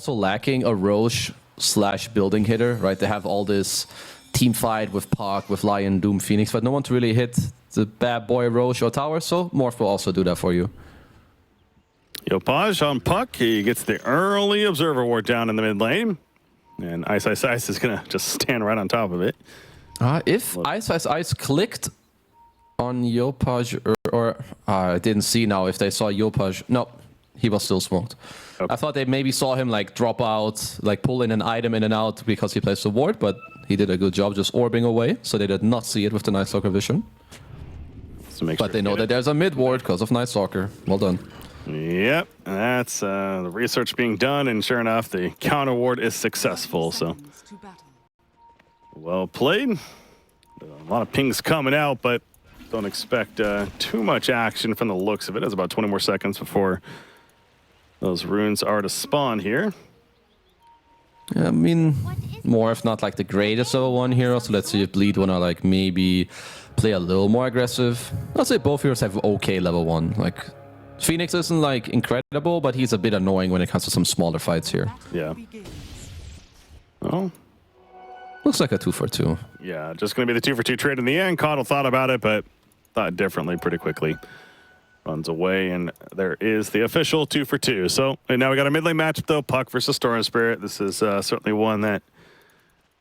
also lacking a Roche / building hitter, right? They have all this team fight with Puck, with Lion, Doom, Phoenix, but no one to really hit the bad boy Roche or Tower, so Morph will also do that for you. Yopaj on Puck. He gets the early Observer Ward down in the mid lane. And Ice Ice Ice is going to just stand right on top of it. If Ice Ice Ice clicked on Yopaj, or I didn't see now if they saw Yopaj. No, he was still smoked. Okay. I thought they maybe saw him like drop out, like pull in an item in and out because he placed a ward, but he did a good job just orbing away, so they did not see it with the Night Stalker vision. But they know that there's a mid ward because of Night Stalker. Well done. Yep, that's the research being done, and sure enough, the counter ward is successful. So, well played. A lot of pings coming out, but don't expect too much action from the looks of it. It's about 20 more seconds before those runes are to spawn here. Yeah, I mean, more if not like the greatest level 1 hero. So let's see if Bleed wanna like maybe play a little more aggressive. I'll say both heroes have okay level 1. Like Phoenix isn't like incredible, but he's a bit annoying when it comes to some smaller fights here. Yeah. Well, looks like a 2 for 2. Yeah, just gonna be the 2 for 2 trade in the end. Caudle thought about it, but thought differently pretty quickly. Runs away, and there is the official 2 for 2. So and now we got a mid lane matchup though, Puck versus Storm Spirit. This is certainly one that,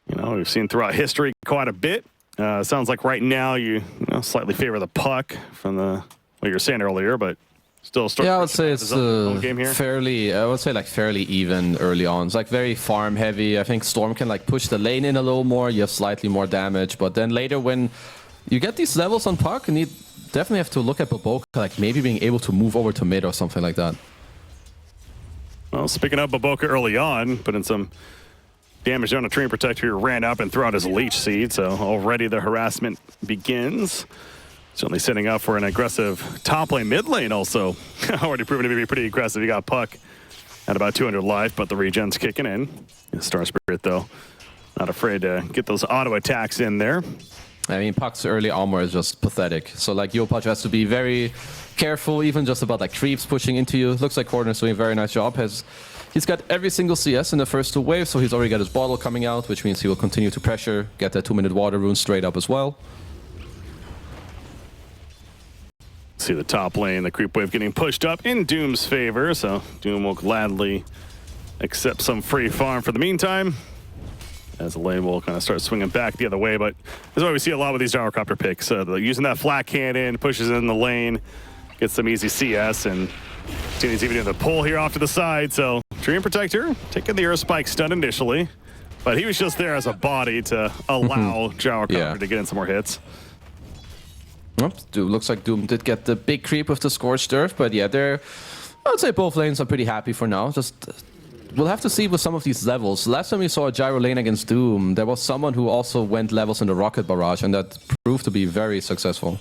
you know, we've seen throughout history quite a bit. Sounds like right now you know, slightly favor the Puck from the what you were saying earlier, but still Storm. Yeah, I would say it's game here. Fairly. I would say like fairly even early on. It's like very farm heavy. I think Storm can like push the lane in a little more. You have slightly more damage, but then later when you get these levels on Puck, and you definitely have to look at Baboka, like maybe being able to move over to mid or something like that. Well, speaking of Baboka early on, putting some damage on a Treant Protector here, ran up and threw out his Leech Seed, so already the harassment begins. Certainly setting up for an aggressive top lane, mid lane also. Already proven to be pretty aggressive. You got Puck at about 200 life, but the regen's kicking in. Star Spirit, though, not afraid to get those auto attacks in there. I mean, Puck's early armor is just pathetic. So, like, Yopaj has to be very careful, even just about, like, creeps pushing into you. Looks like Corner's doing a very nice job. He's got every single CS in the first 2 waves, so he's already got his bottle coming out, which means he will continue to pressure, get that 2-minute water rune straight up as well. See the top lane, the creep wave getting pushed up in Doom's favor, so Doom will gladly accept some free farm for the meantime, as the lane will kind of start swinging back the other way. But this is why we see a lot with these gyrocopter picks. Using that flat cannon, pushes in the lane, gets some easy CS, and he's even doing the pull here off to the side. So Treant Protector taking the Earth Spike stun initially, but he was just there as a body to allow gyrocopter to get in some more hits. Looks like Doom did get the big creep with the Scorched Earth, but yeah, I would say both lanes are pretty happy for now. Just we'll have to see with some of these levels. Last time we saw a gyro lane against Doom, there was someone who also went levels in the Rocket Barrage, and that proved to be very successful.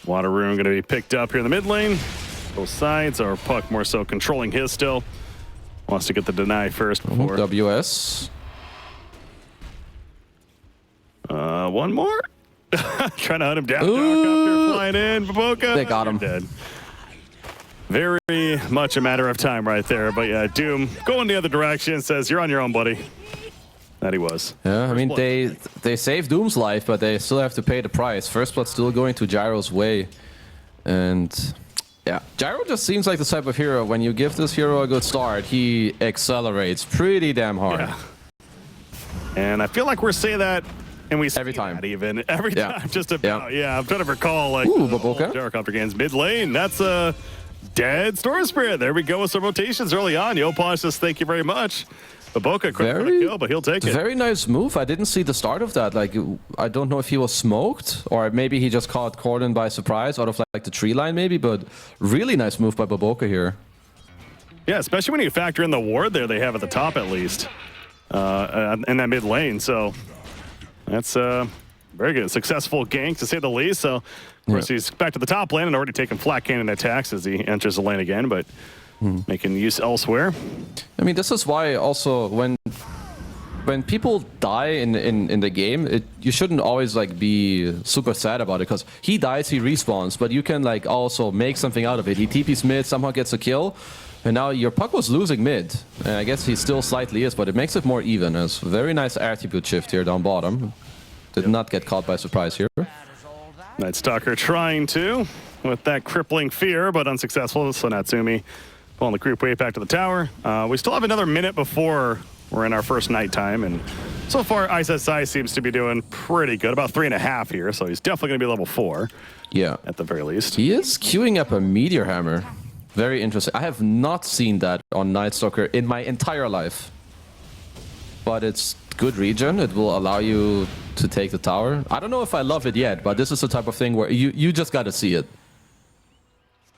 Water Rune going to be picked up here in the mid lane. Both sides are Puck more so controlling his still. Wants to get the deny first before. WS. One more. Trying to hunt him down. Gyrocopter flying in. Baboka. They got him. Dead. Very much a matter of time right there. But yeah, Doom going the other direction, says, you're on your own, buddy. That he was. Yeah, I mean, they saved Doom's life, but they still have to pay the price. First blood still going to Gyro's way. And yeah, Gyro just seems like the type of hero, when you give this hero a good start, he accelerates pretty damn hard. Yeah. And I feel like we're saying that, and we every time. Every time, just about. Yeah, I'm trying to recall, like, Gyrocopter gains mid lane. That's a dead Storm Spirit. There we go with some rotations early on. Yopaj says, thank you very much. Baboka couldn't kill, but he'll take it. Very nice move. I didn't see the start of that. Like, I don't know if he was smoked, or maybe he just caught Corden by surprise out of like the tree line maybe, but really nice move by Baboka here. Yeah, especially when you factor in the ward there they have at the top at least, in that mid lane. So that's very good. Successful gank to say the least. So, of course, he's back to the top lane and already taking flat cannon attacks as he enters the lane again, but making use elsewhere. I mean, this is why also when people die in the game, you shouldn't always like be super sad about it, because he dies, he respawns, but you can like also make something out of it. He TPs mid, somehow gets a kill. And now your puck was losing mid, and I guess he still slightly is, but it makes it more even. It's very nice attribute shift here down bottom. Did not get caught by surprise here. Night Stalker trying to with that crippling fear, but unsuccessful. So Natsumi pulling the group wave back to the tower. We still have another minute before we're in our first nighttime, and so far ISSI seems to be doing pretty good, about 3.5 here, so he's definitely going to be level 4. Yeah. At the very least. He is queuing up a Meteor Hammer. Very interesting. I have not seen that on Night Stalker in my entire life. But it's good regen. It will allow you to take the tower. I don't know if I love it yet, but this is the type of thing where you just got to see it.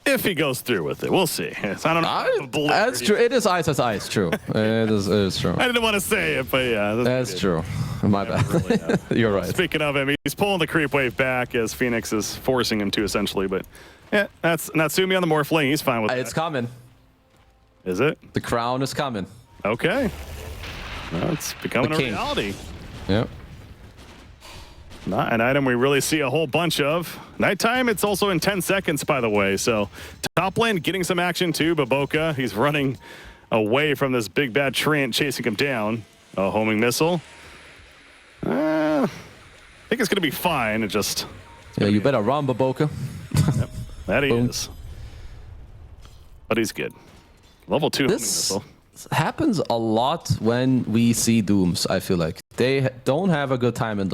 If he goes through with it, we'll see. I don't know. That's true. It is ice as ice, true. It is true. I didn't want to say it, but yeah. That's true. My bad. Really, You're right. Speaking of him, he's pulling the creep wave back as Phoenix is forcing him to, essentially. But yeah, that's Natsumi on the Morph lane. He's fine with it. It's coming. Is it? The crown is coming. Okay. Well, it's becoming a reality. Yeah. Not an item we really see a whole bunch of. Nighttime, it's also in 10 seconds, by the way. So top lane getting some action too. Baboka, he's running away from this big bad treant chasing him down. A homing missile. I think it's going to be fine. It just... Yeah, you better run, Baboka. Yep, that he is. But he's good. Level 2 homing missile. Happens a lot when we see Dooms, I feel like. They don't have a good time in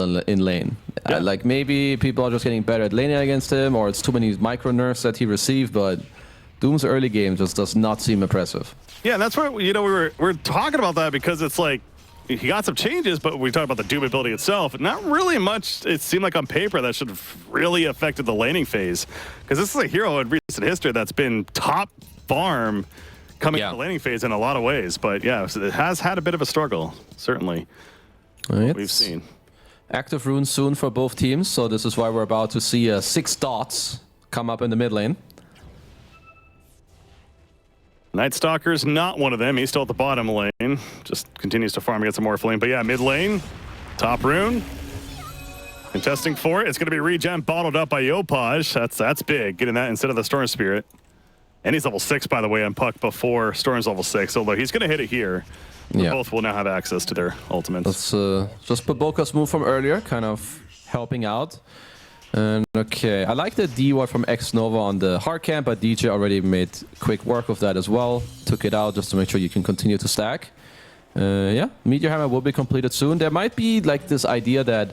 lane. Yeah. Like maybe people are just getting better at laning against him, or it's too many micro nerfs that he received, but Doom's early game just does not seem impressive. Yeah, that's what, you know, we're talking about that because it's like, he got some changes, but we talked about the Doom ability itself. Not really much, it seemed like on paper, that should have really affected the laning phase. Because this is a hero in recent history that's been top farm coming to the laning phase in a lot of ways. But yeah, it has had a bit of a struggle, certainly. We've seen. Active runes soon for both teams, so this is why we're about to see 6 dots come up in the mid lane. Night Stalker's not one of them. He's still at the bottom lane. Just continues to farm against the Morph lane. But yeah, mid lane, top rune. Contesting for it. It's going to be regen bottled up by Yopaj. That's big, getting that instead of the Storm Spirit. And he's level 6, by the way, on Puck before Storm's level 6. Although he's going to hit it here. Yeah. Both will now have access to their ultimates. That's just Baboka's move from earlier, kind of helping out. And okay, I like the D-Ward from X-Nova on the hard camp, but DJ already made quick work of that as well. Took it out just to make sure you can continue to stack. Yeah, Meteor Hammer will be completed soon. There might be like this idea that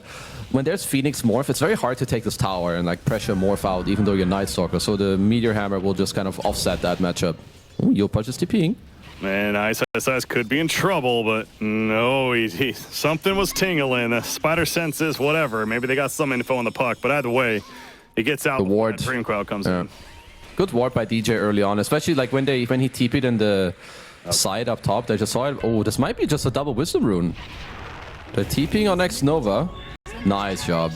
when there's Phoenix Morph, it's very hard to take this tower and like pressure Morph out, even though you're Night Stalker. So the Meteor Hammer will just kind of offset that matchup. Ooh, Yopaj is TPing. Man, ISS could be in trouble, but no, something was tingling. The spider senses, whatever. Maybe they got some info on the puck, but either way, it gets out. The ward. Dream Crowd comes in. Good ward by DJ early on, especially like when he TP'd in the side up top. They just saw it. Oh, this might be just a double wisdom rune. They're TPing on X-Nova. Nice job.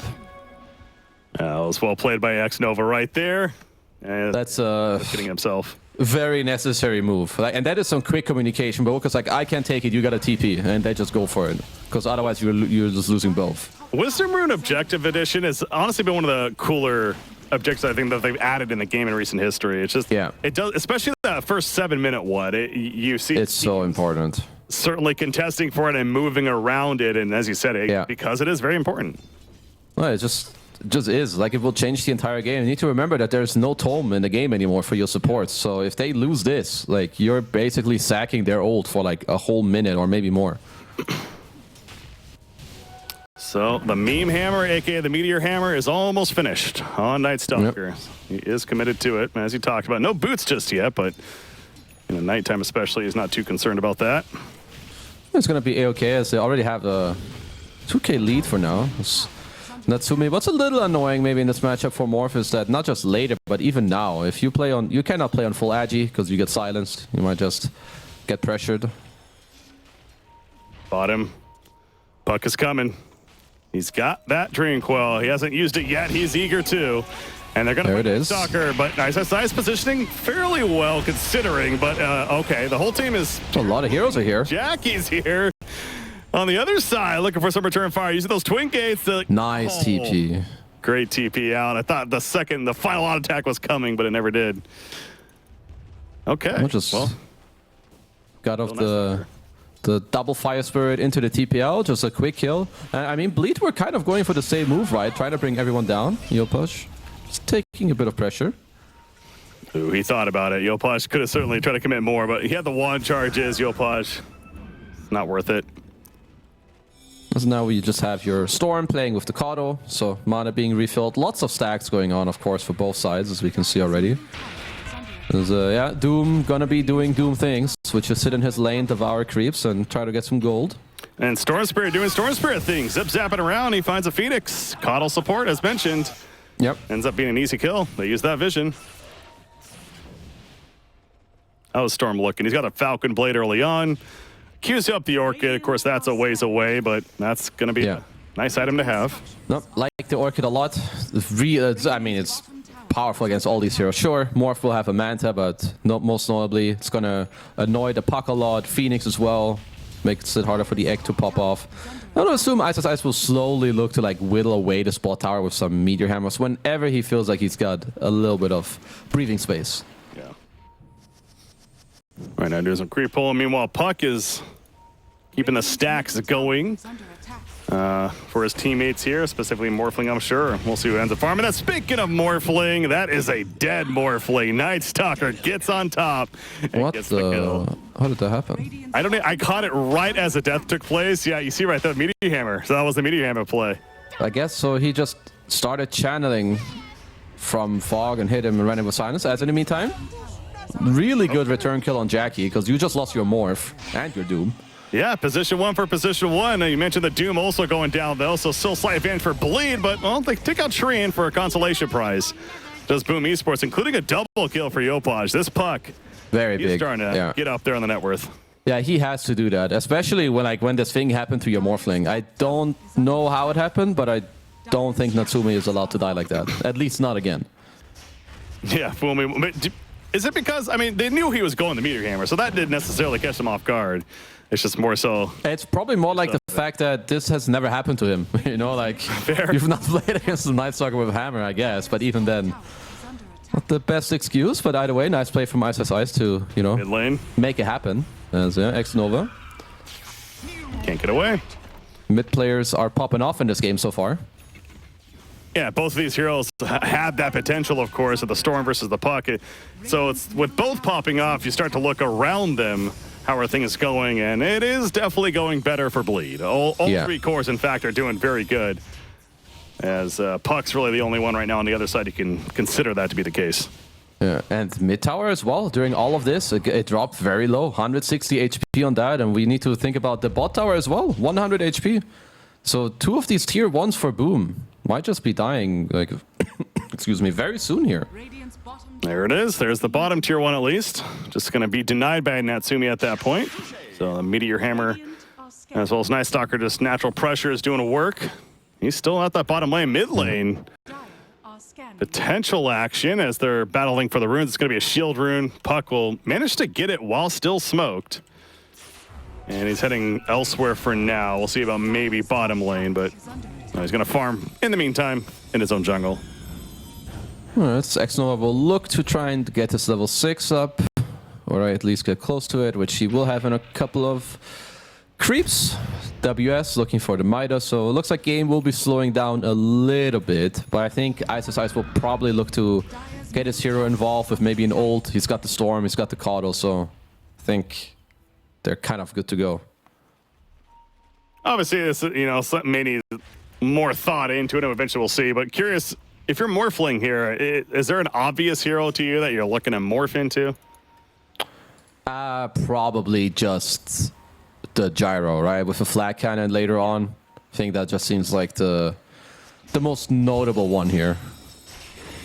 That was well played by X-Nova right there. That's getting himself. Very necessary move, and that is some quick communication. But because like I can't take it, you got a TP, and they just go for it. Because otherwise, you're just losing both. Wisdom Rune Objective Edition has honestly been one of the cooler objectives I think that they've added in the game in recent history. It's just it does, especially that first 7-minute one. You see, it's so important. Certainly contesting for it and moving around it, and as you said, because it is very important. Well, it just is like it will change the entire game. You need to remember that there's no tome in the game anymore for your supports. So if they lose this, like you're basically sacking their ult for like a whole minute or maybe more. So the meme hammer, aka the meteor hammer, is almost finished on Night Stalker. Yep. He is committed to it, as you talked about. No boots just yet, but in the nighttime especially, he's not too concerned about that. It's gonna be A-okay as they already have a 2K lead for now. Natsumi, what's a little annoying maybe in this matchup for Morph is that not just later, but even now, if you play on, you cannot play on full agi because you get silenced. You might just get pressured. Bottom. Puck is coming. He's got that Dream Quell. He hasn't used it yet. He's eager to. And they're going to play Stalker, but nice positioning fairly well considering, but okay, the whole team is... A lot of heroes are here. Jackie's here. On the other side, looking for some return fire. Using those twin gates. Nice TP. Great TP out. I thought the final auto attack was coming, but it never did. Okay. Well, got off the double fire spirit into the TPL, just a quick kill. And I mean, Bleed were kind of going for the same move, right? Trying to bring everyone down. Yopaj just taking a bit of pressure. Ooh, he thought about it. Yopaj could have certainly tried to commit more, but he had the wand charges. Yopaj, not worth it. So now we just have your Storm playing with the Kato, so mana being refilled. Lots of stacks going on, of course, for both sides, as we can see already. There's, yeah, Doom gonna be doing Doom things, which is sit in his lane, devour creeps, and try to get some gold. And Storm Spirit doing Storm Spirit things. Zip-zapping around, he finds a Phoenix. Coddle support, as mentioned. Yep. Ends up being an easy kill. They use that vision. How is Storm looking? He's got a Falcon Blade early on. Queues up the Orchid. Of course, that's a ways away, but that's going to be a nice item to have. No, like the Orchid a lot. I mean, it's powerful against all these heroes. Sure, Morph will have a Manta, but most notably, it's going to annoy the Puck a lot. Phoenix as well. Makes it harder for the egg to pop off. I would assume Ice will slowly look to like whittle away the spot tower with some Meteor Hammers whenever he feels like he's got a little bit of breathing space. Yeah. Right now, doing some creep pull. Meanwhile, Puck is keeping the stacks going for his teammates here, specifically Morphling, I'm sure. We'll see who ends up farming that. Speaking of Morphling, that is a dead Morphling. Night Stalker gets on top and gets the kill. How did that happen? I don't know. I caught it right as the death took place. Yeah, you see right there, Meteor Hammer. So that was the Meteor Hammer play. I guess so. He just started channeling from Fog and hit him and ran in with Silence. As in the meantime, really good return kill on Jackie, because you just lost your Morph and your Doom. Yeah, position one for position one. You mentioned the Doom also going down, though, so still slight advantage for Bleed, but, well, they take out Shireen for a consolation prize. Does Boom Esports, including a double kill for Yopaj. This Puck, very big. He's starting to get up there on the net worth. Yeah, he has to do that, especially when this thing happened to your Morphling. I don't know how it happened, but I don't think Natsumi is allowed to die like that. At least not again. Yeah, is it because, I mean, they knew he was going to Meteor Hammer, so that didn't necessarily catch them off guard. It's just more so. It's probably more like the fact that this has never happened to him. You know, like, you've not played against the Night Stalker with a hammer, I guess, but even then, not the best excuse. But either way, nice play from Ice to, you know, mid lane, make it happen. As X Nova can't get away. Mid players are popping off in this game so far. Yeah, both of these heroes had that potential, of course, of the Storm versus the Puck. So it's with both popping off, you start to look around them, how are things going, and it is definitely going better for Bleed. All three cores, in fact, are doing very good, as Puck's really the only one right now on the other side you can consider that to be the case. Yeah, and mid tower as well. During all of this, it dropped very low, 160 HP on that, and we need to think about the bot tower as well, 100 HP. So two of these tier 1s for Boom might just be dying, like, excuse me, very soon here. There it is. There's the bottom tier 1 at least. Just going to be denied by Natsumi at that point. So the Meteor Hammer, as well as Night Stalker, just natural pressure is doing work. He's still at that bottom lane, mid lane. Potential action as they're battling for the runes. It's going to be a shield rune. Puck will manage to get it while still smoked. And he's heading elsewhere for now. We'll see about maybe bottom lane, but he's going to farm in the meantime in his own jungle. Alright, X-Nova will look to try and get his level 6 up, or at least get close to it, which he will have in a couple of creeps. WS looking for the Midas, so it looks like game will be slowing down a little bit, but I think Ice will probably look to get his hero involved with maybe an ult. He's got the Storm, he's got the Kato, so I think they're kind of good to go. Obviously, this, you know, may need more thought into it, and eventually we'll see, but curious, if you're Morphling here, is there an obvious hero to you that you're looking to morph into? Probably just the Gyro, right? With a flat cannon later on. I think that just seems like the most notable one here.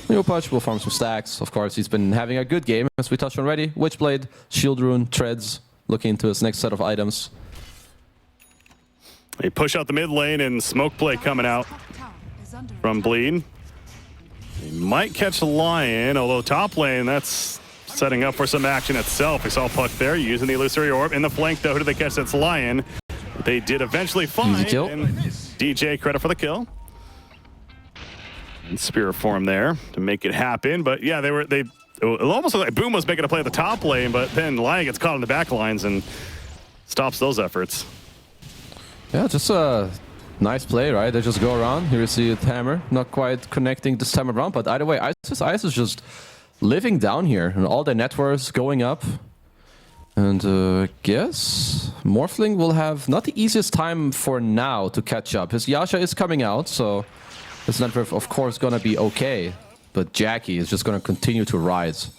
Yopaj will farm some stacks. Of course, he's been having a good game, as we touched on already. Witchblade, Shield Rune, Treads, looking into his next set of items. They push out the mid lane and smoke play coming out from Bleed. He might catch a Lion, although top lane, that's setting up for some action itself. We saw Puck there using the Illusory Orb. In the flank, though, who did they catch? That's Lion. They did eventually find. Easy kill. And DJ, credit for the kill. And Spirit form there to make it happen. But yeah, they it almost looked like Boom was making a play at the top lane, but then Lion gets caught in the back lines and stops those efforts. Yeah, just a nice play, right? They just go around. Here you see it hammer, not quite connecting this time around, but either way, Ice is just living down here, and all their networks going up. And guess Morphling will have not the easiest time for now to catch up. His Yasha is coming out, so his network, of course, gonna be okay. But Jackie is just gonna continue to rise.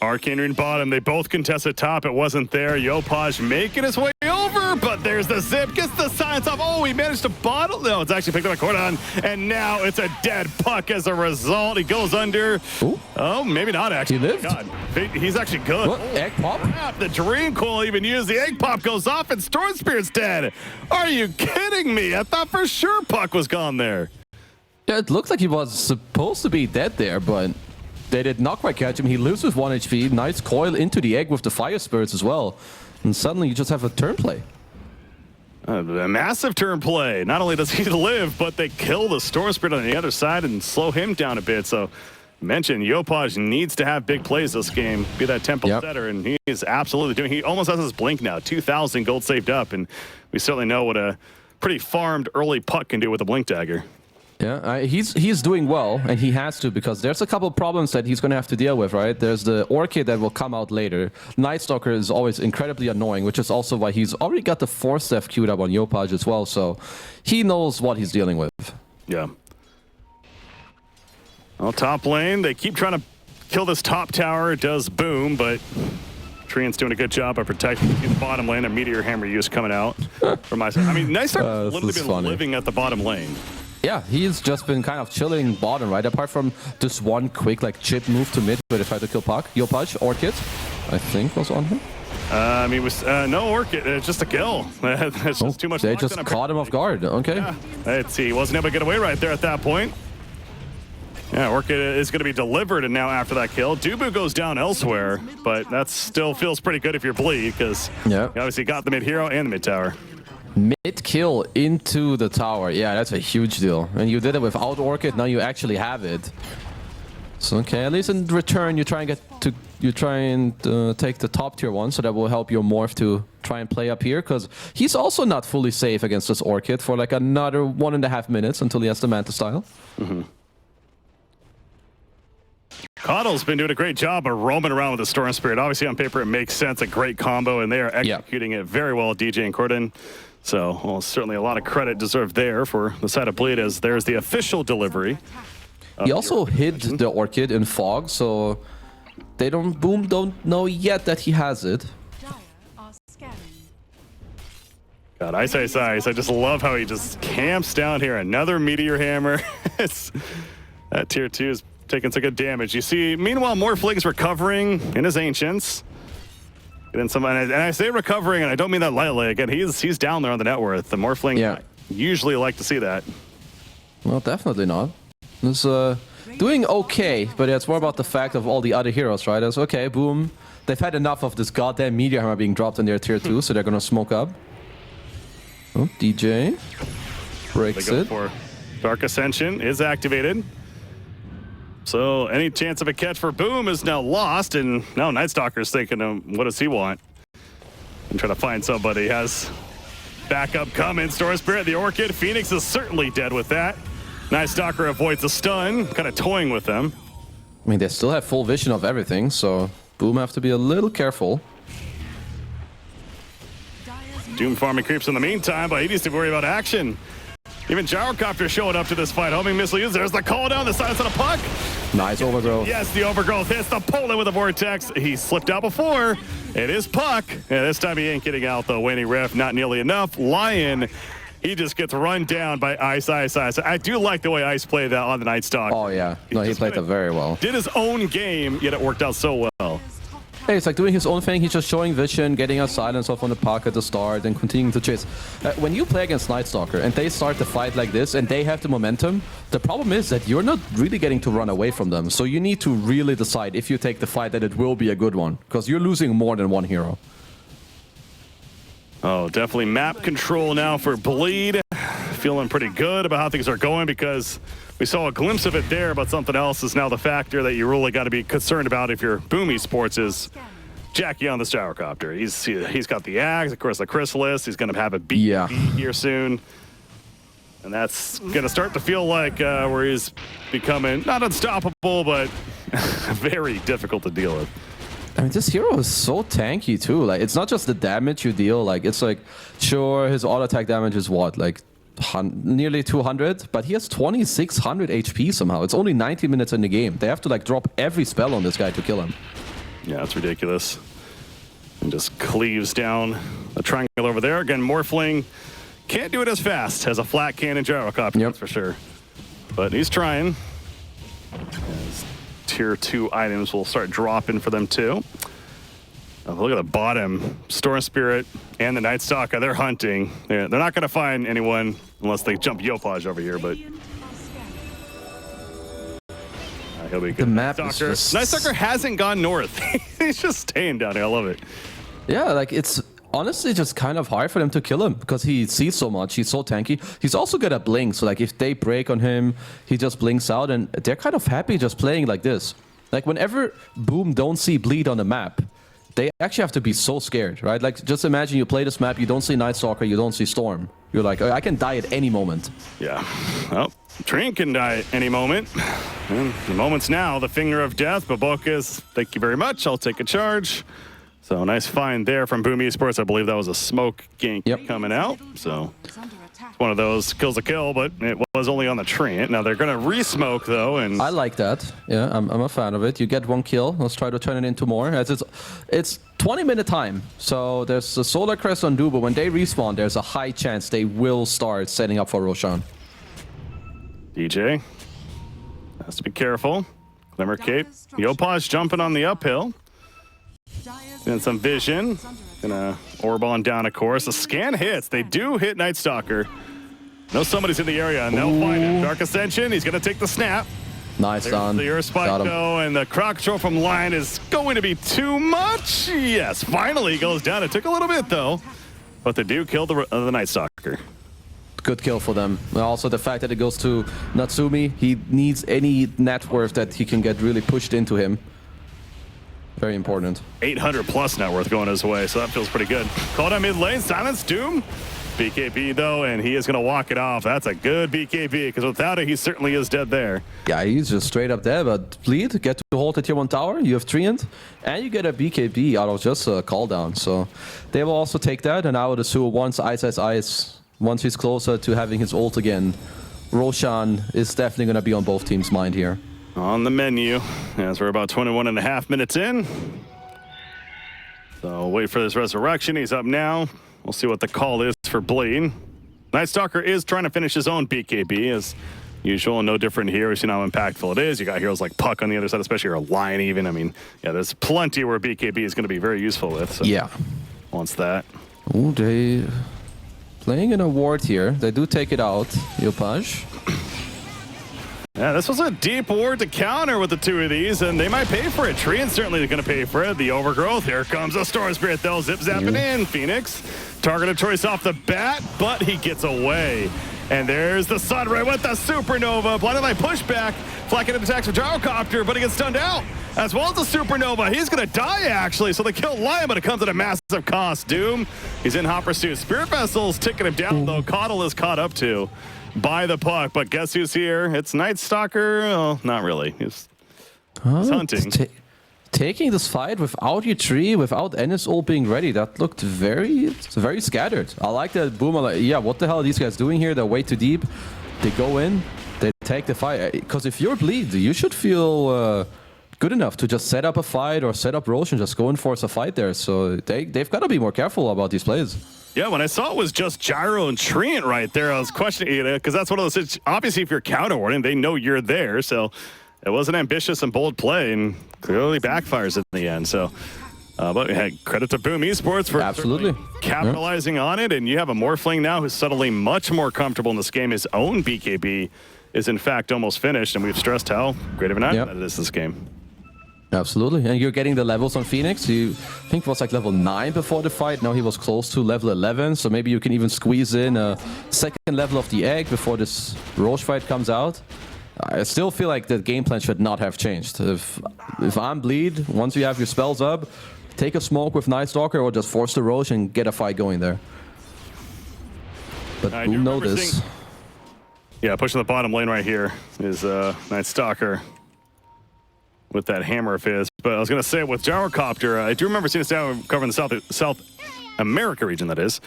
Arcane in bottom, they both contested top. It wasn't there. Yopaj making his way over, but there's the zip. Gets the silence off. Oh, he managed to bottle. No, it's actually picked up a Cordon, and now it's a dead puck as a result. He goes under. Ooh. Oh, maybe not actually. He lived. God, he's actually good. What? Egg pop? Crap, the Dream Coil even used. The egg pop goes off, and Storm Spirit's dead. Are you kidding me? I thought for sure puck was gone there. Yeah, it looked like he was supposed to be dead there, but they did not quite catch him. He lives with 1 HP. Nice coil into the egg with the fire spirits as well. And suddenly you just have a turn play. A massive turn play. Not only does he live, but they kill the Storm Spirit on the other side and slow him down a bit. So, mentioned Yopaj needs to have big plays this game. Be that tempo setter, and he is absolutely doing. He almost has his blink now. 2,000 gold saved up, and we certainly know what a pretty farmed early puck can do with a blink dagger. Yeah, he's doing well, and he has to, because there's a couple of problems that he's going to have to deal with, right? There's the Orchid that will come out later. Night Stalker is always incredibly annoying, which is also why he's already got the 4-step queued up on Yopaj as well, so he knows what he's dealing with. Yeah. Well, top lane, they keep trying to kill this top tower. It does Boom, but Trian's doing a good job of protecting the bottom lane. A Meteor Hammer use coming out from my side. I mean, Night Stalker's literally been living at the bottom lane. Yeah, he's just been kind of chilling bottom, right? Apart from this one quick chip move to mid where they tried to kill Puck. Yopaj, Orchid, I think was on him. I mean, it was no Orchid, it's just a kill. That's just too much. They just caught him off guard, okay. Yeah. Let's see, he wasn't able to get away right there at that point. Yeah, Orchid is going to be delivered, and now after that kill, Dubu goes down elsewhere, but that still feels pretty good if you're Bleed, because you obviously got the mid-hero and the mid-tower. Mid-kill into the tower. Yeah, that's a huge deal. And you did it without Orchid, now you actually have it. So, okay, at least in return, you try and take the top tier one, so that will help your Morph to try and play up here, because he's also not fully safe against this Orchid for another 1.5 minutes until he has the Manta style. Coddle's been doing a great job of roaming around with the Storm Spirit. Obviously, on paper, it makes sense, a great combo, and they are executing it very well, DJ and Corden. So, well, certainly a lot of credit deserved there for the side of Bleed, as there's the official delivery. He also hid the Orchid in fog, so they don't know yet that he has it. God, Ice. I just love how he just camps down here. Another Meteor Hammer. That tier 2 is taking some good damage. You see, meanwhile, Morphling's recovering in his Ancients. And I say recovering, and I don't mean that lightly. Again, he's down there on the net worth. The Morphling usually like to see that. Well, definitely not. It's doing okay, but it's more about the fact of all the other heroes, right? It's okay, Boom. They've had enough of this goddamn Meteor Hammer being dropped in their tier 2, so they're gonna smoke up. Oh, DJ breaks it. For Dark Ascension is activated. So any chance of a catch for Boom is now lost, and now Night Stalker's thinking, what does he want? And trying to find somebody. He has backup coming. Storm Spirit, the Orchid. Phoenix is certainly dead with that. Night Stalker avoids the stun, kind of toying with them. I mean, they still have full vision of everything, so Boom have to be a little careful. Doom farming creeps in the meantime, but he needs to worry about action. Even Gyrocopter showing up to this fight. Homing missile use. There's the call down, the silence on a puck. Nice overgrowth. Yes, the overgrowth hits the Poland with a vortex. He slipped out before. It is Puck. And this time he ain't getting out though. Waning Ref, not nearly enough. Lion, he just gets run down by Ice. I do like the way Ice played that on the Night Stalk. Oh yeah, no, he played that very well. Did his own game, yet it worked out so well. Hey, it's like doing his own thing. He's just showing vision, getting a silence off on the puck at the start, and continuing to chase. When you play against Night Stalker and they start the fight like this and they have the momentum, the problem is that you're not really getting to run away from them. So you need to really decide if you take the fight that it will be a good one, because you're losing more than one hero. Oh, definitely map control now for Bleed. feeling pretty good about how things are going because we saw a glimpse of it there, but something else is now the factor that you really got to be concerned about if you're Boom Esports is Jackie on the gyrocopter. He's got the Axe, of course, the Chrysalis. He's going to have a beat here soon. And that's going to start to feel like where he's becoming not unstoppable, but very difficult to deal with. I mean, this hero is so tanky too. Like, it's not just the damage you deal. Like, it's like, sure, his auto attack damage is what, like nearly 200, but he has 2600 HP somehow. It's only 90 minutes in the game. They have to like drop every spell on this guy to kill him. Yeah, it's ridiculous. And just cleaves down a triangle over there. Again, Morphling can't do it as fast as a flat cannon gyrocopter, that's for sure. But he's trying. As tier 2 items will start dropping for them too. Look at the bottom. Storm Spirit and the Night Stalker, they're hunting. They're not going to find anyone unless they jump Yopaj over here, but he'll be good. The map is just... Night Stalker hasn't gone north. He's just staying down here. I love it. Yeah, like it's honestly just kind of hard for them to kill him because he sees so much. He's so tanky. He's also good at blink. So like if they break on him, he just blinks out, and they're kind of happy just playing like this. Like whenever Boom don't see bleed on the map, they actually have to be so scared, right? Like, just imagine you play this map, you don't see Night Stalker, you don't see Storm. You're like, I can die at any moment. Yeah. Well, Trin can die at any moment. And the moment's now, the finger of death. Babokas, thank you very much. I'll take a charge. So nice find there from Boom Esports. I believe that was a smoke gank coming out. So it's one of those kills a kill, but it was only on the Treant. Now they're going to re-smoke though, and I like that. Yeah, I'm a fan of it. You get one kill. Let's try to turn it into more. As it's 20-minute time. So there's a Solar Crest on Duba. When they respawn, there's a high chance they will start setting up for Roshan. DJ has to be careful. Glimmer Cape. Yopaj jumping on the uphill. And some vision. Gonna orb on down, of course. The scan hits. They do hit Night Stalker. Know somebody's in the area, and they'll find him. Dark Ascension, he's gonna take the snap. Nice on. The Earth Spike, though, and the crowd control from Lion is going to be too much. Yes, finally goes down. It took a little bit, though. But they do kill the Night Stalker. Good kill for them. And also the fact that it goes to Natsumi. He needs any net worth that he can get really pushed into him. Very important. 800 plus net worth going his way, so that feels pretty good. Called on mid lane, silence Doom. BKB though, and he is going to walk it off. That's a good BKB, because without it, he certainly is dead there. Yeah, he's just straight up there, but bleed, get to hold the tier 1 tower, you have Treant, and you get a BKB out of just a call down. So they will also take that, and I would assume once Ice, once he's closer to having his ult again, Roshan is definitely going to be on both teams' mind here. On the menu, as we're about 21.5 minutes in. So wait for this resurrection. He's up now. We'll see what the call is for Bleed. Night Stalker is trying to finish his own BKB as usual, and no different here. We've seen how impactful it is. You got heroes like Puck on the other side, especially or Lion even. I mean, yeah, there's plenty where BKB is going to be very useful with. So yeah. Wants that. Ooh, they playing in a ward here. They do take it out, Yopaj. Yeah, this was a deep ward to counter with the two of these, and they might pay for it. Treant certainly going to pay for it. The overgrowth. Here comes a Storm Spirit, though. Zip-zapping in. Phoenix. Target of choice off the bat, but he gets away. And there's the Sunray with the Supernova. Blinded by pushback. Flanking attacks with Gyrocopter, but he gets stunned out. As well as the Supernova. He's going to die, actually. So they kill Lion, but it comes at a massive cost. Doom, he's in hot pursuit. Spirit Vessel's ticking him down, though. Coddle is caught up to by the puck, but guess who's here? It's Night Stalker. Oh, not really. He's hunting. Taking this fight without your tree, without Ennis all being ready, that looked very scattered. I like that Boom. Like, yeah, what the hell are these guys doing here? They're way too deep. They go in, they take the fight. Because if you're Bleed, you should feel good enough to just set up a fight or set up Roche and just go and force a fight there. So they've got to be more careful about these plays. Yeah, when I saw it was just Gyro and Treant right there, I was questioning it, because that's one of those, obviously if you're counter-warding, they know you're there, so it was an ambitious and bold play, and clearly backfires in the end, so, but hey, credit to Boom Esports for absolutely capitalizing on it, and you have a Morphling now who's suddenly much more comfortable in this game. His own BKB is in fact almost finished, and we've stressed how great of an item that it is this game. Absolutely, and you're getting the levels on Phoenix. You think it was like level 9 before the fight. Now he was close to level 11, so maybe you can even squeeze in a second level of the egg before this Roche fight comes out. I still feel like the game plan should not have changed. If I'm Bleed, once you have your spells up, take a smoke with Night Stalker or just force the Roche and get a fight going there. But who knows this? Yeah, pushing the bottom lane right here is Night Stalker with that hammer of his. But I was going to say, with Gyrocopter, I do remember seeing this down covering the South America region, that is.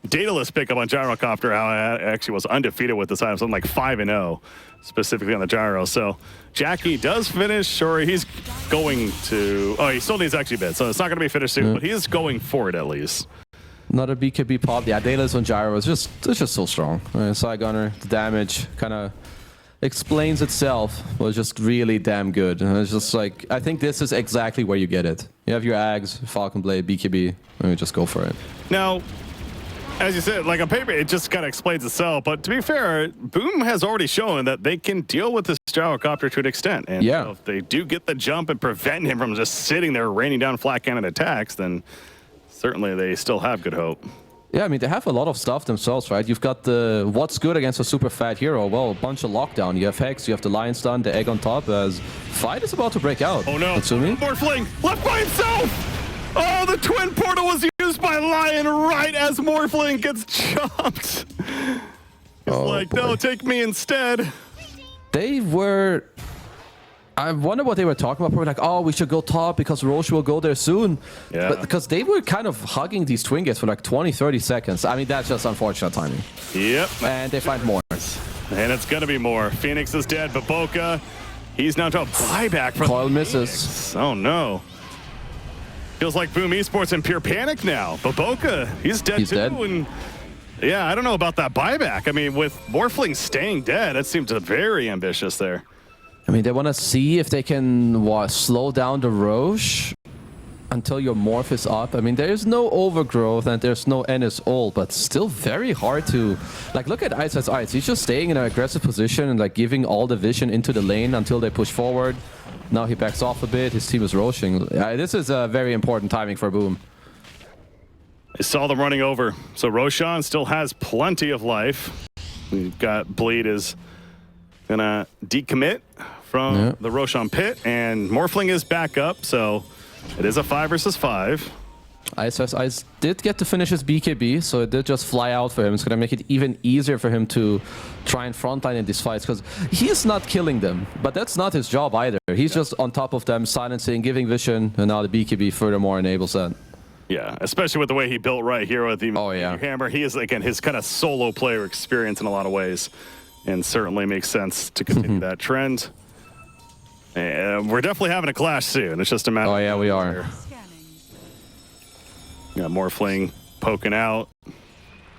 Daedalus pick up on Gyrocopter, how it actually was undefeated with this item, something like 5-0, specifically on the Gyro. So Jackie does finish, or he's going to... Oh, he still needs actually bid, so it's not going to be finished soon, but he is going for it at least. Not a BKB pop. Yeah, Daedalus on Gyro is just so strong. Side Gunner, the damage kind of explains itself, was just really damn good. And it's just like, I think this is exactly where you get it. You have your Ags, Falcon Blade, BKB, and you just go for it. Now, as you said, like on paper, it just kind of explains itself. But to be fair, Boom has already shown that they can deal with this Gyrocopter to an extent. And so if they do get the jump and prevent him from just sitting there raining down flat cannon attacks, then certainly they still have good hope. Yeah, I mean, they have a lot of stuff themselves, right? You've got the what's good against a super fat hero? Well, a bunch of lockdown. You have Hex, you have the Lion Stun, the Egg on top, as fight is about to break out. Oh no, Natsumi? Morphling left by himself! Oh, the twin portal was used by Lion right as Morphling gets chopped. He's like, no, take me instead. They were... I wonder what they were talking about. Probably like, oh, we should go top because Roche will go there soon. Yeah. But because they were kind of hugging these twin gates for like 20, 30 seconds. I mean, that's just unfortunate timing. Yep. And they find more. And it's going to be more. Phoenix is dead. Baboka, he's now to a buyback from Coil misses. Phoenix. Oh, no. Feels like Boom Esports in pure panic now. Baboka, he's dead too. Dead. And yeah, I don't know about that buyback. I mean, with Morphling staying dead, that seems very ambitious there. I mean, they want to see if they can slow down the Roche until your Morph is up. I mean, there's no overgrowth and there's no NS ult, but still very hard to... Like, look at Ice. He's just staying in an aggressive position and like giving all the vision into the lane until they push forward. Now he backs off a bit. His team is roaching. This is a very important timing for Boom. I saw them running over. So Roshan still has plenty of life. We've got Bleed is gonna decommit from the Roshan pit, and Morphling is back up, so it is a 5 versus 5. Ice did get to finish his BKB, so it did just fly out for him. It's going to make it even easier for him to try and frontline in these fights, because he's not killing them, but that's not his job either. He's just on top of them, silencing, giving vision, and now the BKB furthermore enables that. Yeah, especially with the way he built right here with the hammer. He is, again, his kind of solo player experience in a lot of ways, and certainly makes sense to continue that trend. And we're definitely having a clash soon. It's just a matter. Oh yeah, we are. Got Morphling poking out.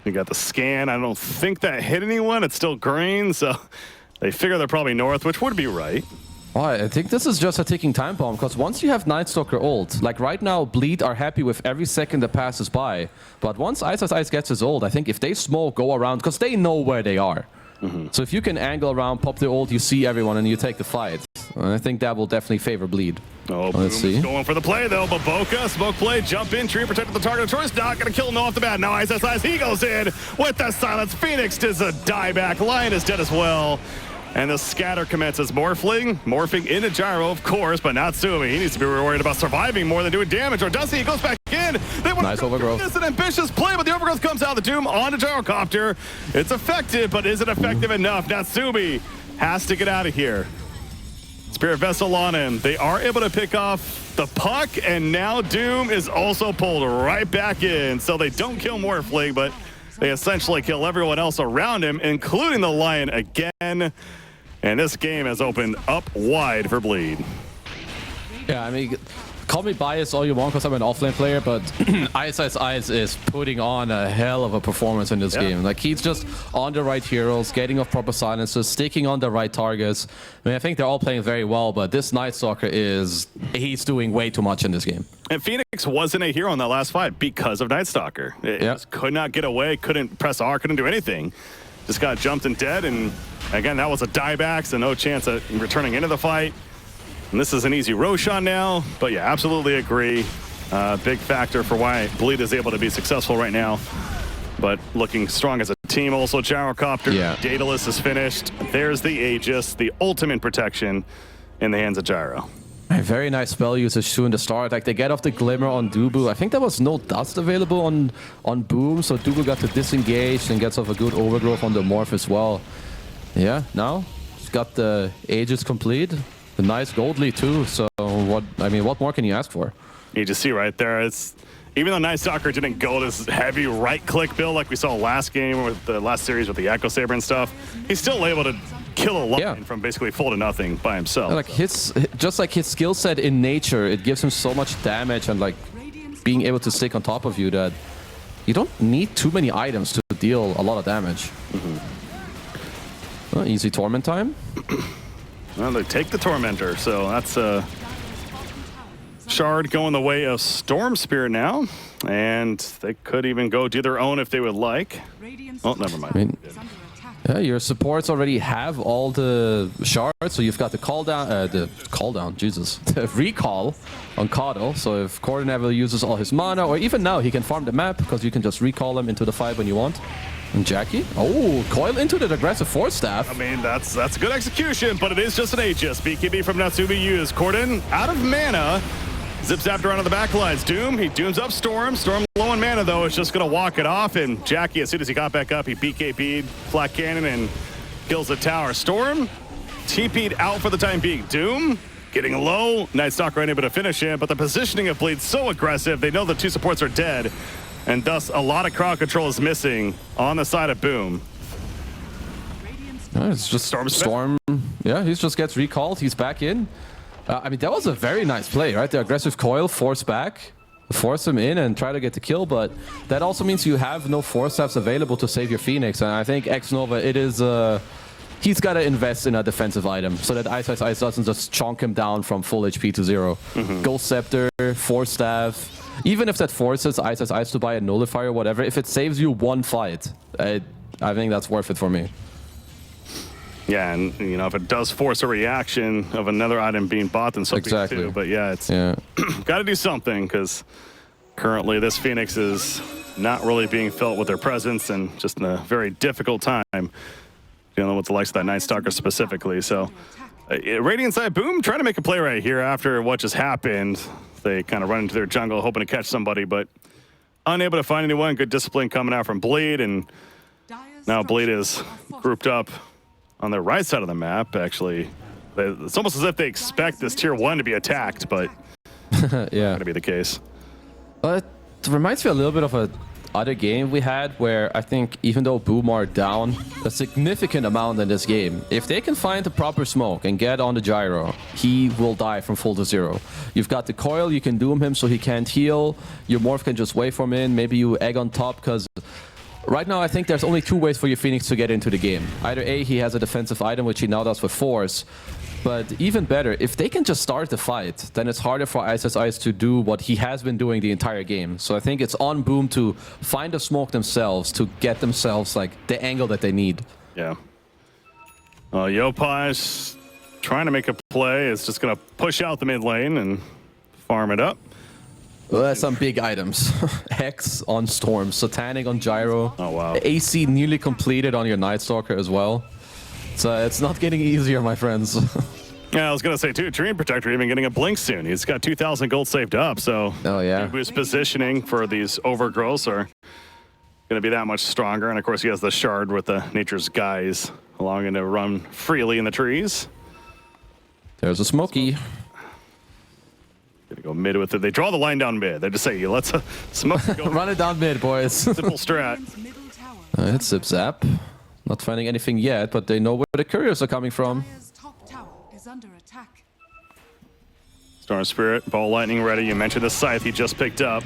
We got the scan. I don't think that hit anyone. It's still green, so they figure they're probably north, which would be right. Oh, I think this is just a ticking time bomb, because once you have Night Stalker ult, like right now, Bleed are happy with every second that passes by. But once Ice gets his ult, I think if they smoke, go around, because they know where they are. So if you can angle around, pop the ult, you see everyone, and you take the fight. And I think that will definitely favor Bleed. Oh, Boom is going for the play, though. Baboka, smoke play, jump in, tree protected the target of choice. Not going to kill him off the bat. Now Ice, he goes in with the silence. Phoenix does a dieback. Lion is dead as well. And the scatter commences. Morphing into Gyro, of course, but not Natsumi. He needs to be worried about surviving more than doing damage. Or does he? He goes back in. They want nice overgrowth. It's an ambitious play, but the overgrowth comes out of the Doom onto Gyrocopter. It's effective, but is it effective enough? Natsumi has to get out of here. Spirit Vessel on him. They are able to pick off the puck, and now Doom is also pulled right back in. So they don't kill Morphling, but they essentially kill everyone else around him, including the Lion again. And this game has opened up wide for Bleed. Yeah, I mean, call me biased all you want because I'm an offlane player, but Ice is putting on a hell of a performance in this game. Like, he's just on the right heroes, getting off proper silences, sticking on the right targets. I mean, I think they're all playing very well, but this Night Stalker he's doing way too much in this game. And Phoenix wasn't a hero in that last fight because of Night Stalker. It just could not get away, couldn't press R, couldn't do anything. Just got jumped and dead, and again, that was a dieback, so no chance at returning into the fight. And this is an easy Roshan now, but yeah, absolutely agree. Big factor for why Bleed is able to be successful right now. But looking strong as a team. Also, Gyrocopter, Daedalus is finished. There's the Aegis, the ultimate protection in the hands of Gyro. A very nice spell usage too in the start. Like they get off the Glimmer on Dubu. I think there was no dust available on Boom, so Dubu got to disengage and gets off a good overgrowth on the Morph as well. Yeah, now he's got the Aegis complete. The nice gold lead too. So what more can you ask for? You just see right there, it's even though Night Stalker didn't go this heavy right-click build like we saw last game with the last series with the Echo Saber and stuff, he's still able to kill a line from basically full to nothing by himself. Like just like his skill set in nature, it gives him so much damage and like being able to stick on top of you that you don't need too many items to deal a lot of damage. Well, easy Torment time. Well, they take the Tormentor, so that's Shard going the way of Storm Spirit now, and they could even go do their own if they would like. Oh, never mind. I mean, yeah, your supports already have all the shards, so you've got the the recall on Kato. So if Corden ever uses all his mana, or even now he can farm the map because you can just recall him into the fight when you want. And Jackie, coil into the aggressive Force Staff. I mean, that's a good execution, but it is just an Aegis. BKB from Natsumi used. Corden out of mana. Zips after on the back lines. Doom, he dooms up Storm. Storm low on mana, though, is just going to walk it off. And Jackie, as soon as he got back up, he BKB'd Flat Cannon and kills the tower. Storm TP'd out for the time being. Doom getting low. Night Stalker unable to finish it, but the positioning of Bleed's so aggressive. They know the two supports are dead, and thus a lot of crowd control is missing on the side of Boom. It's just Storm. Yeah, he just gets recalled. He's back in. I mean, that was a very nice play, right? The aggressive coil, force back, force him in and try to get the kill, but that also means you have no force staffs available to save your Phoenix. And I think X-Nova, he's got to invest in a defensive item so that Ice doesn't just chonk him down from full HP to 0. Ghost Scepter, Force Staff, even if that forces Ice to buy a Nullifier or whatever, if it saves you one fight, I think that's worth it for me. Yeah, and you know, if it does force a reaction of another item being bought, then something too. But yeah, it's got to do something because currently this Phoenix is not really being felt with their presence and just in a very difficult time dealing with the likes of that Night Stalker specifically. So Radiant side, Boom trying to make a play right here after what just happened. They kind of run into their jungle hoping to catch somebody, but unable to find anyone. Good discipline coming out from Bleed, and now Bleed is grouped up on the right side of the map. Actually, it's almost as if they expect this tier 1 to be attacked, but yeah, not gonna be the case. It reminds me a little bit of a other game we had where I think even though Boom are down a significant amount in this game, if they can find the proper smoke and get on the gyro, he will die from full to 0. You've got the coil, you can doom him so he can't heal. Your Morph can just wait for him in. Maybe you egg on top because right now I think there's only 2 ways for your Phoenix to get into the game. Either A, he has a defensive item, which he now does with Force, but even better, if they can just start the fight, then it's harder for Ice to do what he has been doing the entire game. So I think it's on Boom to find the smoke themselves, to get themselves like the angle that they need. Yeah. Yopaj trying to make a play. It's just going to push out the mid lane and farm it up. Well, that's some big items. Hex on Storm, Satanic on Gyro. Oh, wow. AC nearly completed on your Night Stalker as well. So it's not getting easier, my friends. Yeah, I was going to say, too, Treant Protector even getting a blink soon. He's got 2,000 gold saved up, so his positioning for these overgrowths are going to be that much stronger. And, of course, he has the Shard with the Nature's Guise, allowing him to run freely in the trees. There's a Smokey. Gonna go mid with it. They draw the line down mid. They just say, let's smoke. Run it down mid, boys. Simple strat. It's Zip Zap. Not finding anything yet, but they know where the couriers are coming from. Storm Spirit, Ball Lightning ready. You mentioned the Scythe he just picked up.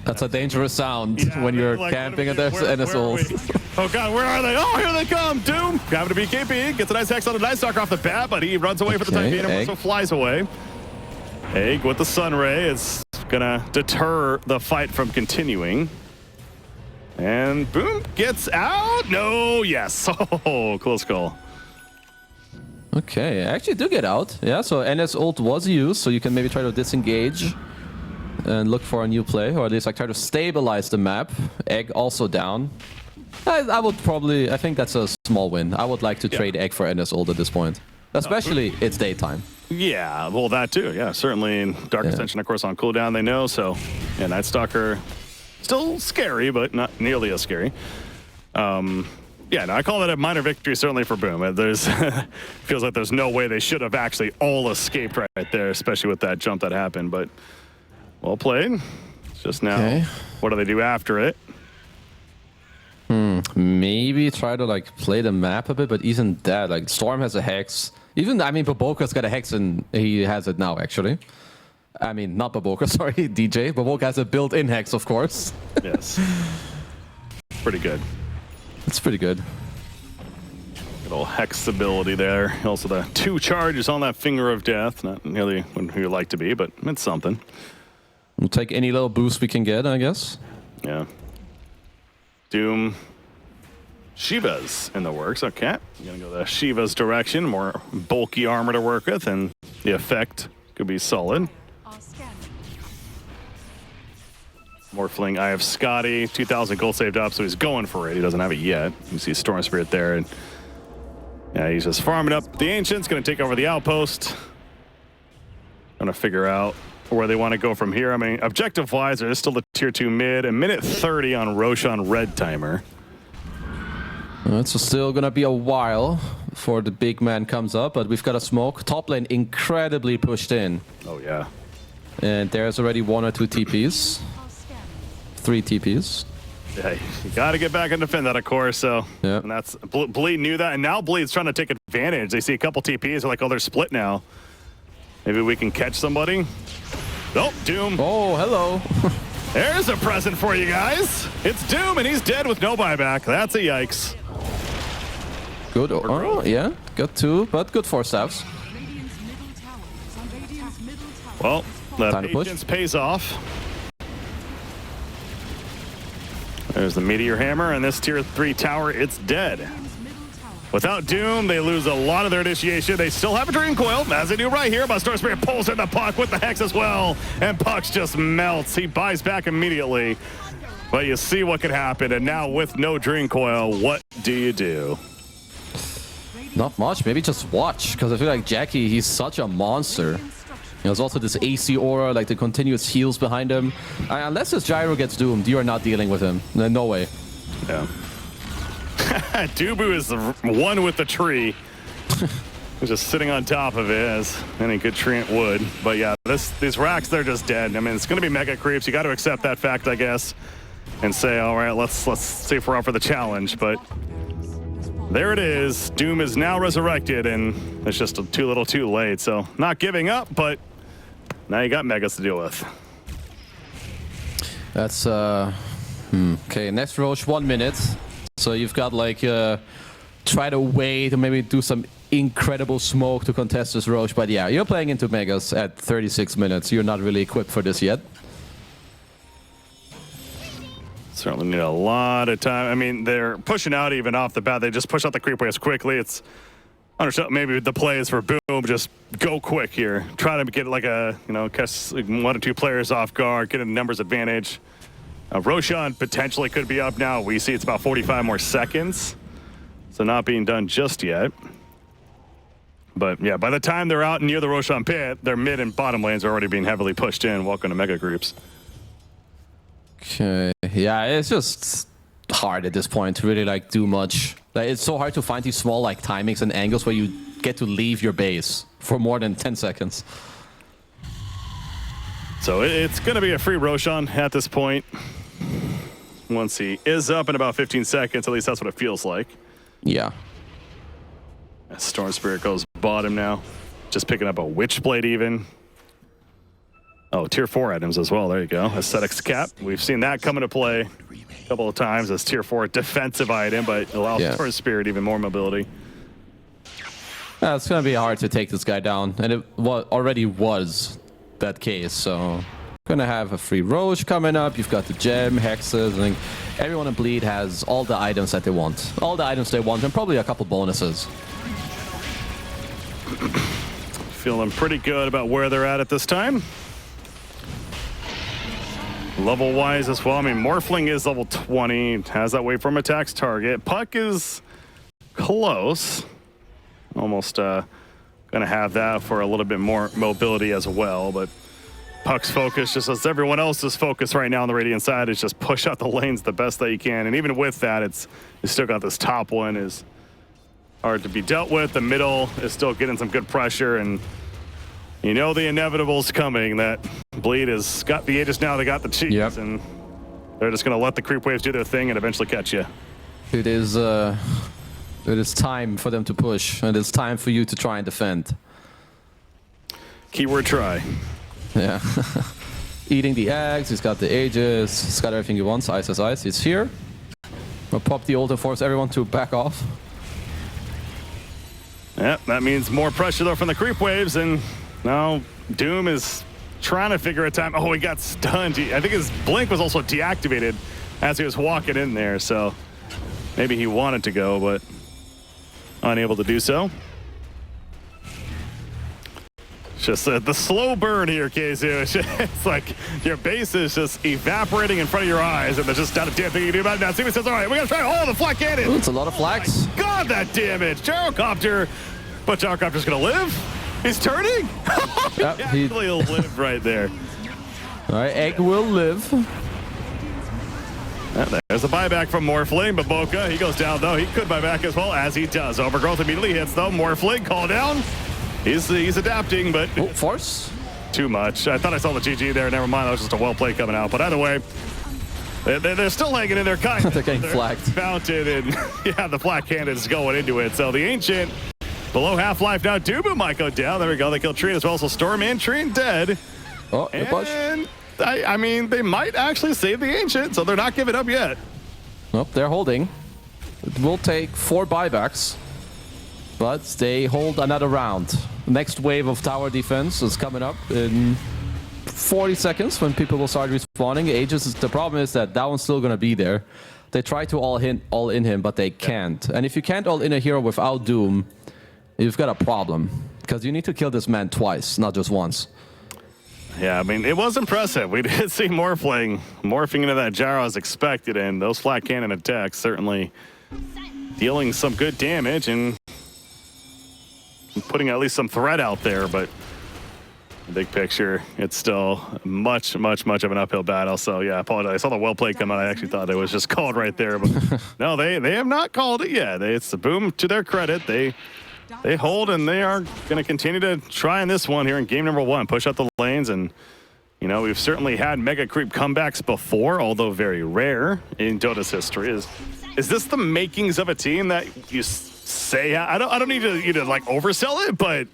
That's a dangerous sound when you're camping at their NSOs. Oh god, where are they? Oh, here they come! Doom! Grabbing a BKB, gets a nice hex on the Night Stalker off the bat, but he runs away for the time being and also flies away. Egg with the Sunray is gonna deter the fight from continuing. And Boom gets out. No, yes. Oh, close call. Okay, I actually do get out. Yeah, so NS ult was used, so you can maybe try to disengage and look for a new play, or at least like try to stabilize the map. Egg also down. I would probably, I think that's a small win. I would like to trade Egg for NS ult at this point. Especially it's daytime. Yeah, well that too. Yeah, certainly in Dark Ascension, of course, on cooldown they know. So, yeah, Night Stalker still scary, but not nearly as scary. Yeah, no, I call that a minor victory, certainly for Boom. There's feels like there's no way they should have actually all escaped right there, especially with that jump that happened. But well played. It's just now, what do they do after it? Maybe try to like play the map a bit, but even that, like Storm has a Hex. Even, I mean, Baboka's got a Hex and he has it now, actually. I mean, not Baboka, sorry, DJ. Baboka has a built-in Hex, of course. Yes. Pretty good. It's pretty good. Good old Hex ability there. Also the 2 charges on that Finger of Death. Not nearly what you'd like to be, but it's something. We'll take any little boost we can get, I guess. Yeah. Doom. Shiva's in the works. Okay. I'm going to go the Shiva's direction. More bulky armor to work with, and the effect could be solid. Morphling, I have Scotty, 2,000 gold saved up, so he's going for it. He doesn't have it yet. You see Storm Spirit there, and yeah, he's just farming up. The Ancient's going to take over the outpost. Trying to figure out where they want to go from here. I mean, objective-wise, there's still the tier 2 mid, and minute 30 on Roshan red timer. It's still going to be a while before the big man comes up, but we've got a smoke. Top lane incredibly pushed in. Oh, yeah. And there's already 1 or 2 TPs. 3 TPs. Yeah, you got to get back and defend that, of course. So, and that's Bleed knew that, and now Bleed's trying to take advantage. They see a couple TPs, they're like, oh, they're split now. Maybe we can catch somebody. Oh, Doom. Oh, hello. There's a present for you guys. It's Doom, and he's dead with no buyback. That's a yikes. Good. Oh, yeah. Got 2, but good 4 staffs. Well, the patience pays off. There's the Meteor Hammer, and this tier 3 tower, it's dead. Without Doom, they lose a lot of their initiation. They still have a Dream Coil, as they do right here, but Storm Spirit pulls in the Puck with the Hex as well, and Puck just melts. He buys back immediately, but you see what could happen, and now with no Dream Coil, what do you do? Not much. Maybe just watch, because I feel like Jackie, he's such a monster. There's also this AC aura, like the continuous heals behind him. Unless his gyro gets doomed, you are not dealing with him. No way. Yeah. Dubu is the one with the tree. He's just sitting on top of it, as any good treant would. But yeah, these racks, they're just dead. I mean, it's going to be mega creeps. You got to accept that fact, I guess, and say, all right, let's see if we're up for the challenge. But there it is. Doom is now resurrected, and it's just too little too late. So not giving up, but now you got megas to deal with. That's, okay, next Roche, 1 minute. So you've got like, try to wait and maybe do some incredible smoke to contest this Roche. But yeah, you're playing into megas at 36 minutes. You're not really equipped for this yet. Certainly need a lot of time. I mean, they're pushing out even off the bat. They just push out the creep waves quickly. It's understood. Maybe the play is for Boom, just go quick here. Try to get like a, catch like 1 or 2 players off guard, get a numbers advantage. Roshan potentially could be up now. We see it's about 45 more seconds. So not being done just yet. But yeah, by the time they're out near the Roshan pit, their mid and bottom lanes are already being heavily pushed in. Welcome to mega groups. Okay, yeah, it's just hard at this point to really like do much. Like, it's so hard to find these small like timings and angles where you get to leave your base for more than 10 seconds. So it's going to be a free Roshan at this point. Once he is up in about 15 seconds, at least that's what it feels like. Yeah. Storm Spirit goes bottom now. Just picking up a Witchblade even. Oh, tier 4 items as well. There you go. Aesthetics cap. We've seen that come into play a couple of times as tier 4 defensive item, but allows Storm Spirit even more mobility. It's going to be hard to take this guy down, and it already was that case, so gonna have a free Roche coming up. You've got the gem, hexes, and everyone in Bleed has all the items that they want. All the items they want, and probably a couple bonuses. Feeling pretty good about where they're at this time. Level-wise as well. I mean, Morphling is level 20. Has that waveform attacks target. Puck is close. Almost going to have that for a little bit more mobility as well. But Puck's focus, just as everyone else's focus right now on the Radiant side, is just push out the lanes the best that you can. And even with that, you still got this top one is hard to be dealt with. The middle is still getting some good pressure, and you know the inevitable's coming. That Bleed has got the Aegis now. They got the cheese, and they're just going to let the creep waves do their thing and eventually catch you. It is time for them to push, and it's time for you to try and defend. Keyword try. Yeah. Eating the eggs. He's got the Aegis. He's got everything he wants. Ice as ice. He's here. We'll pop the ult and force everyone to back off. Yep, that means more pressure though from the creep waves, and now Doom is trying to figure a time. Oh, he got stunned. I think his blink was also deactivated as he was walking in there, so maybe he wanted to go, but unable to do so. Just the slow burn here, KZU. It's like your base is just evaporating in front of your eyes, and there's just not a damn thing you can do about it. Now, Steven says, all right, we gotta try all the flak cannon. Ooh, it's a lot of flags. God, that damage. Gyrocopter. But Gyrocopter's gonna live? He's turning? Yep, he actually lived right there. All right, Egg will live. There's a buyback from Morphling, but Boca, he goes down though. He could buy back as well, as he does. Overgrowth immediately hits though. Morphling, call down. He's adapting, but force too much. I thought I saw the GG there. Never mind, that was just a well play coming out. But either way, they're still hanging in there, kind of. They're getting flagged. Founted, and yeah, the flak cannon is going into it. So the Ancient below half-life now. Dubu might go down. There we go. They kill Trine as well. So Storm and Trine dead. Oh, the push. And I mean, they might actually save the Ancient, so they're not giving up yet. Nope, they're holding. It will take 4 buybacks, but they hold another round. Next wave of tower defense is coming up in 40 seconds when people will start respawning. Aegis, the problem is that one's still going to be there. They try to all in him, but they can't. And if you can't all in a hero without Doom, you've got a problem. Because you need to kill this man twice, not just once. Yeah, I mean, it was impressive. We did see morphing into that gyro as expected, and those flat cannon attacks certainly dealing some good damage and putting at least some threat out there, but the big picture, it's still much of an uphill battle. So yeah, I apologize. I saw the well play come out. I actually thought it was just called right there, but no, they have not called it yet. It's the Boom, to their credit. They hold, and they are going to continue to try in this one here in game number 1. Push out the lanes, and you know, we've certainly had mega creep comebacks before, although very rare in Dota's history. Is this the makings of a team that you say? I don't need you to like oversell it, but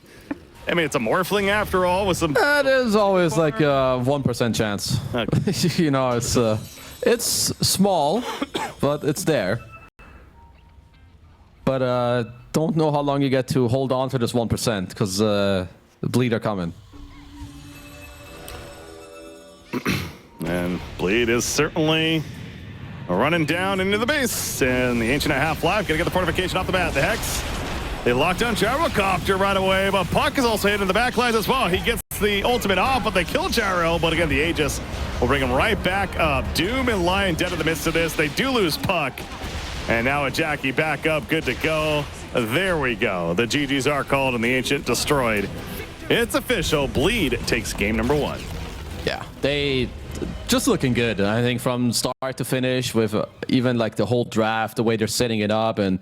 I mean, it's a morphling after all with some. There's always like a 1% chance. Okay. You know, it's small, but it's there. But don't know how long you get to hold on to this 1% because the Bleed are coming. And Bleed is certainly running down into the base, and the Ancient at half-life gonna get the fortification off the bat. The Hex, they lock down Gyrocopter right away, but Puck is also hit in the backlines as well. He gets the ultimate off, but they kill Gyro, but again, the Aegis will bring him right back up. Doom and Lion dead in the midst of this. They do lose Puck, and now a Jackie back up, good to go. There we go. The GGs are called, and the Ancient destroyed. It's official. Bleed takes game number 1. Yeah, they just looking good. I think from start to finish with even like the whole draft, the way they're setting it up, and